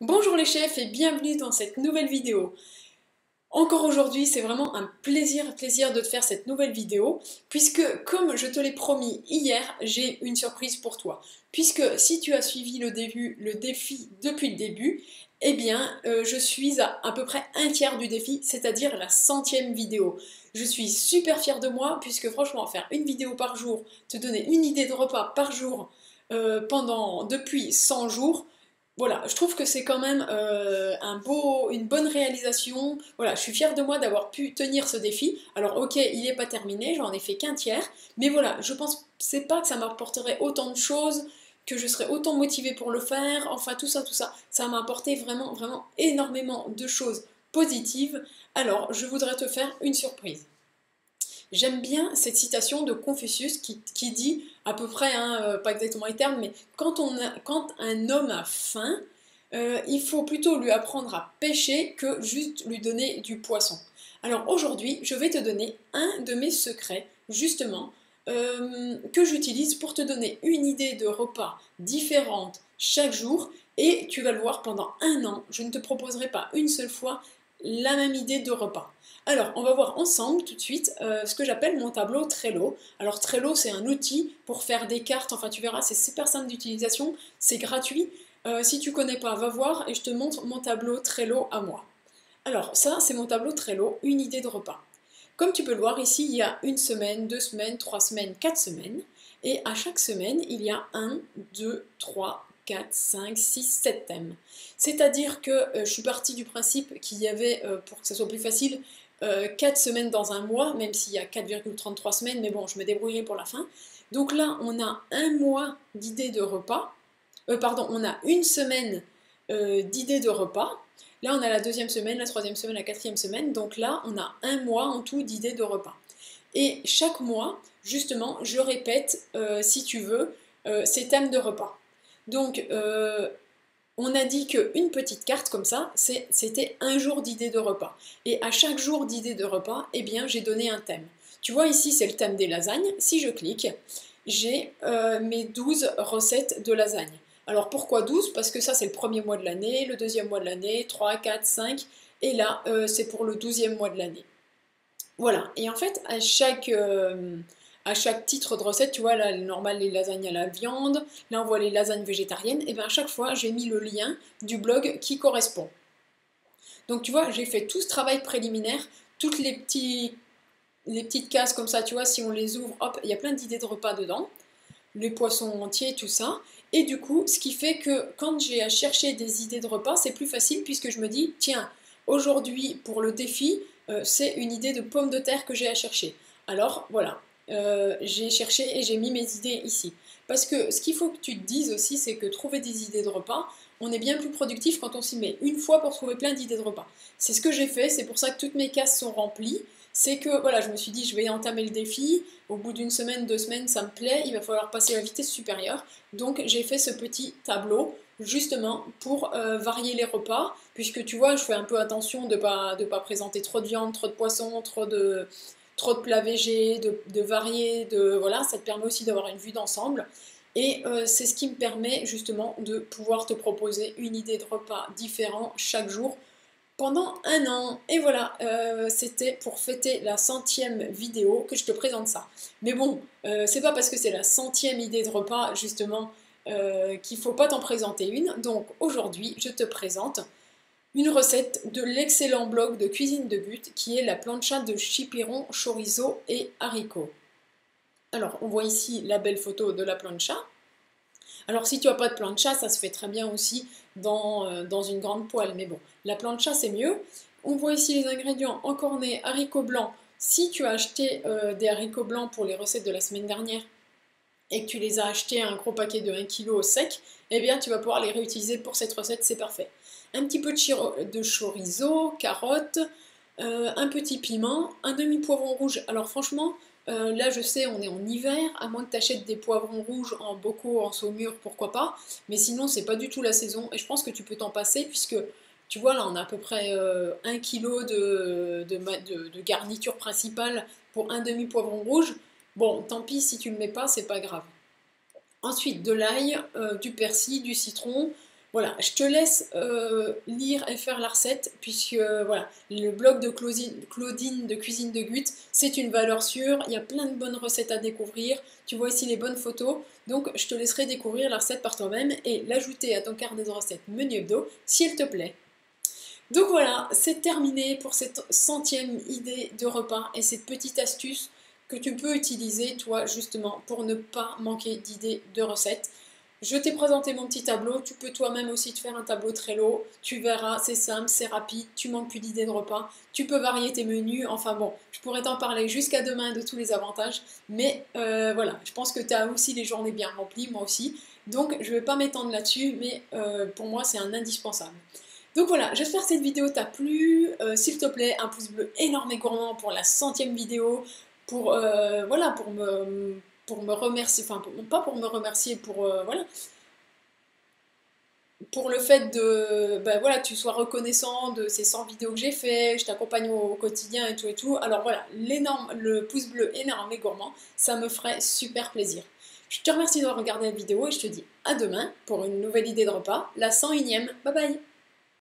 Bonjour les chefs et bienvenue dans cette nouvelle vidéo. Encore aujourd'hui, c'est vraiment un plaisir de te faire cette nouvelle vidéo, puisque comme je te l'ai promis hier, j'ai une surprise pour toi. Puisque si tu as suivi le défi depuis le début, eh bien, je suis à peu près un tiers du défi, c'est-à-dire la 100e vidéo. Je suis super fière de moi, puisque franchement, faire une vidéo par jour, te donner une idée de repas par jour, depuis 100 jours, voilà, je trouve que c'est quand même une bonne réalisation. Voilà, je suis fière de moi d'avoir pu tenir ce défi. Alors ok, il n'est pas terminé, j'en ai fait qu'un tiers, mais voilà, je pense c'est pas que ça m'apporterait autant de choses, que je serais autant motivée pour le faire. Enfin tout ça, ça m'a apporté vraiment énormément de choses positives. Alors je voudrais te faire une surprise. J'aime bien cette citation de Confucius qui dit à peu près, hein, pas exactement les termes, mais quand un homme a faim, il faut plutôt lui apprendre à pêcher que juste lui donner du poisson. Alors aujourd'hui, je vais te donner un de mes secrets, justement, que j'utilise pour te donner une idée de repas différente chaque jour, et tu vas le voir pendant un an, je ne te proposerai pas une seule fois la même idée de repas. Alors, on va voir ensemble tout de suite ce que j'appelle mon tableau Trello. Alors, Trello, c'est un outil pour faire des cartes. Enfin, tu verras, c'est super simple d'utilisation, c'est gratuit. Si tu connais pas, va voir et je te montre mon tableau Trello à moi. Alors, ça, c'est mon tableau Trello, une idée de repas. Comme tu peux le voir, ici, il y a une semaine, 2 semaines, 3 semaines, 4 semaines. Et à chaque semaine, il y a un, 2, 3, 4, 5, 6, 7 thèmes. C'est-à-dire que je suis partie du principe qu'il y avait, pour que ça soit plus facile, 4 semaines dans un mois, même s'il y a 4,33 semaines, mais bon, je me débrouillerai pour la fin. Donc là, on a un mois d'idées de repas. Pardon, on a une semaine d'idées de repas. Là, on a la deuxième semaine, la troisième semaine, la quatrième semaine. Donc là, on a un mois en tout d'idées de repas. Et chaque mois, justement, je répète, si tu veux, ces thèmes de repas. Donc, on a dit qu'une petite carte comme ça, c'était un jour d'idée de repas. Et à chaque jour d'idée de repas, eh bien, j'ai donné un thème. Tu vois, ici, c'est le thème des lasagnes. Si je clique, j'ai mes 12 recettes de lasagne. Alors pourquoi 12? Parce que ça, c'est le premier mois de l'année, le deuxième mois de l'année, 3, 4, 5. Et là, c'est pour le 12e mois de l'année. Voilà, et en fait, à chaque titre de recette, tu vois, là, normal, les lasagnes à la viande, là, on voit les lasagnes végétariennes, et bien à chaque fois, j'ai mis le lien du blog qui correspond. Donc, tu vois, j'ai fait tout ce travail préliminaire, toutes les petites cases comme ça, tu vois, si on les ouvre, hop, il y a plein d'idées de repas dedans, les poissons entiers, tout ça. Et du coup, ce qui fait que quand j'ai à chercher des idées de repas, c'est plus facile puisque je me dis, tiens, aujourd'hui, pour le défi, c'est une idée de pommes de terre que j'ai à chercher. Alors voilà, j'ai cherché et j'ai mis mes idées ici. Parce que ce qu'il faut que tu te dises aussi, c'est que trouver des idées de repas, on est bien plus productif quand on s'y met une fois pour trouver plein d'idées de repas. C'est ce que j'ai fait, c'est pour ça que toutes mes cases sont remplies. C'est que voilà, je me suis dit, je vais entamer le défi. Au bout d'une semaine, 2 semaines, ça me plaît, il va falloir passer à la vitesse supérieure. Donc j'ai fait ce petit tableau justement pour varier les repas, puisque tu vois, je fais un peu attention de pas présenter trop de viande, trop de poisson, trop de plats végés, de varier, voilà, ça te permet aussi d'avoir une vue d'ensemble. Et c'est ce qui me permet justement de pouvoir te proposer une idée de repas différent chaque jour pendant un an. Et voilà, c'était pour fêter la 100e vidéo que je te présente ça. Mais bon, c'est pas parce que c'est la 100e idée de repas, justement, qu'il faut pas t'en présenter une. Donc aujourd'hui, je te présente une recette de l'excellent blog de cuisine de but qui est la plancha de chipiron, chorizo et haricots. Alors, on voit ici la belle photo de la plancha. Alors si tu n'as pas de plancha, ça se fait très bien aussi dans une grande poêle. Mais bon, la plancha c'est mieux. On voit ici les ingrédients encornés, haricots blancs. Si tu as acheté des haricots blancs pour les recettes de la semaine dernière et que tu les as achetés un gros paquet de 1 kg au sec, eh bien tu vas pouvoir les réutiliser pour cette recette, c'est parfait. Un petit peu de chorizo, carottes, un petit piment, un demi-poivron rouge. Alors franchement, là je sais, on est en hiver, à moins que tu achètes des poivrons rouges en bocaux, en saumure, pourquoi pas. Mais sinon, c'est pas du tout la saison et je pense que tu peux t'en passer puisque tu vois, là on a à peu près 1 kg de garniture principale pour un demi-poivron rouge. Bon, tant pis si tu ne le mets pas, c'est pas grave. Ensuite, de l'ail, du persil, du citron, Voilà, je te laisse lire et faire la recette, puisque voilà, le blog de Claudine de Cuisine de Gut, c'est une valeur sûre, il y a plein de bonnes recettes à découvrir, tu vois ici les bonnes photos, donc je te laisserai découvrir la recette par toi-même et l'ajouter à ton carnet de recettes menu hebdo si elle te plaît. Donc voilà, c'est terminé pour cette 100e idée de repas et cette petite astuce que tu peux utiliser toi justement pour ne pas manquer d'idées de recettes. Je t'ai présenté mon petit tableau, tu peux toi-même aussi te faire un tableau Trello, tu verras, c'est simple, c'est rapide, tu manques plus d'idées de repas, tu peux varier tes menus, enfin bon, je pourrais t'en parler jusqu'à demain de tous les avantages, mais voilà, je pense que tu as aussi les journées bien remplies, moi aussi, donc je ne vais pas m'étendre là-dessus, mais pour moi c'est un indispensable. Donc voilà, j'espère que cette vidéo t'a plu. S'il te plaît, un pouce bleu énorme et gourmand pour la 100e vidéo, pour, voilà, pour me remercier, enfin pas pour me remercier, pour, voilà, pour le fait de, ben voilà, tu sois reconnaissant de ces 100 vidéos que j'ai fait, je t'accompagne au quotidien et tout et tout. Alors voilà, le pouce bleu énorme et gourmand, ça me ferait super plaisir. Je te remercie d'avoir regardé la vidéo et je te dis à demain pour une nouvelle idée de repas, la 101e. Bye bye!